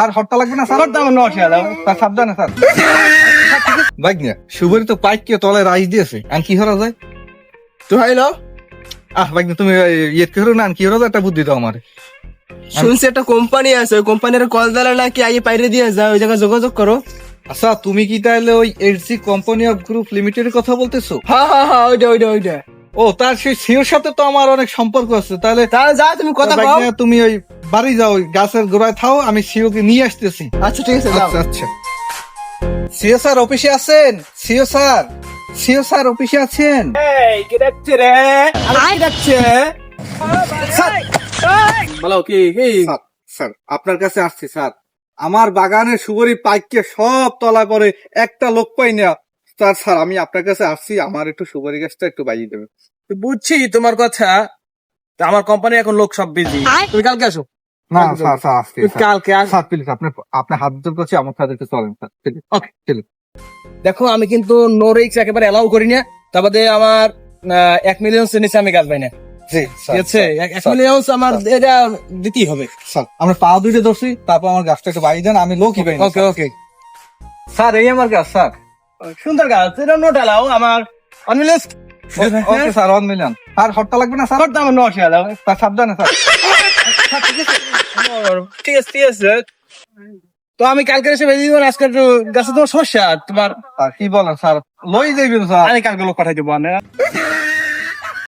আর হট্টা লাগবে না স্যার? স্যার সাবধানে স্যার। বাইক নিয়ে সুবরি তো পাইক কে তলে রাইস দিয়েছে, আর কি করা যায়? তো হইলো বাইক তুমি ইয়ে কি হলো না, আর কি করা যায় একটা বুদ্ধি দাও আমার। শুনছি একটা কোম্পানি আছে, ওই কোম্পানির কল দিলে নাকি আগে পাইরে দিয়ে যায়, ওই জায়গায় যোগাযোগ করো। আচ্ছা তুমি কি তাহলে ওই এসজি কোম্পানি অফ গ্রুপ লিমিটেডের কথা বলতেছো? হ্যাঁ ওইটা ও, তার সেই সিওর সাথে তো আমার অনেক সম্পর্ক আছে। তাহলে তাহলে যা তুমি কথা বাইক কও। নিয়ে তুমি ওই বাড়ি যাও, ওই গাছের গোড়ায় থাও, আমি সিও কে নিয়ে আসতেছি। আচ্ছা ঠিক আছে যাও। আচ্ছা আচ্ছা। সিও স্যার অফিসে আছেন? সিও স্যার, সিও স্যার অফিসে আছেন? এই কি ডাকছে রে? আরে কি ডাকছে? বলো কি কি? স্যার, স্যার আপনার কাছে আসছি স্যার। আমার বাগানের সুবরি পাইককে সব তলায় পরে একটা লোক পাই না স্যার। স্যার আমি আপনার কাছে আসছি, আমার একটু সুবরি গাছটা একটু বাইয়ে দেবেন। বুঝছি তোমার কথা। তা আমার কোম্পানি এখন লোক সব বিজি, তুমি কালকে আসো। না স্যার, স্যার আজকে তুমি কালকে আস। স্যার প্লিজ আপনার হাত জোর করছি, আমার সাথে একটু চলেন স্যার প্লিজ। Okay please. দেখো আমি কিন্তু নো রিস্ক একেবারে অ্যালাউ করি না। তারপরে আমার 1 মিলিয়ন নিচে আমি গাছ পাই না, জি ঠিক আছে? 1 মিলিয়ন আমার এটা দিতেই হবে। স্যার আমরা পা দুইটা ধরছি, তারপর আমার গাছটা একটু বাইয়ে দেন, আমি লোকই পাই না। ওকে ওকে স্যার এই আমার গাছ স্যার। সুন্দর গাছ, এটা নোট অ্যালাউ আমার 1 মিলিয়ন। Okay sir 1 million. আর হট্টা লাগবে না স্যার? আমার নোট অ্যালাউ। স্যার সাবধানে স্যার। ঠিক আছে ঠিক আছে। তো আমি কালকে এসে বেরিয়ে দিব, আজকে একটু গাছে তোমার সমস্যা তোমার। স্যার কি বলেন স্যার, লই যাইবেন স্যার। আমি কালকে লোক পাঠাই দেবো।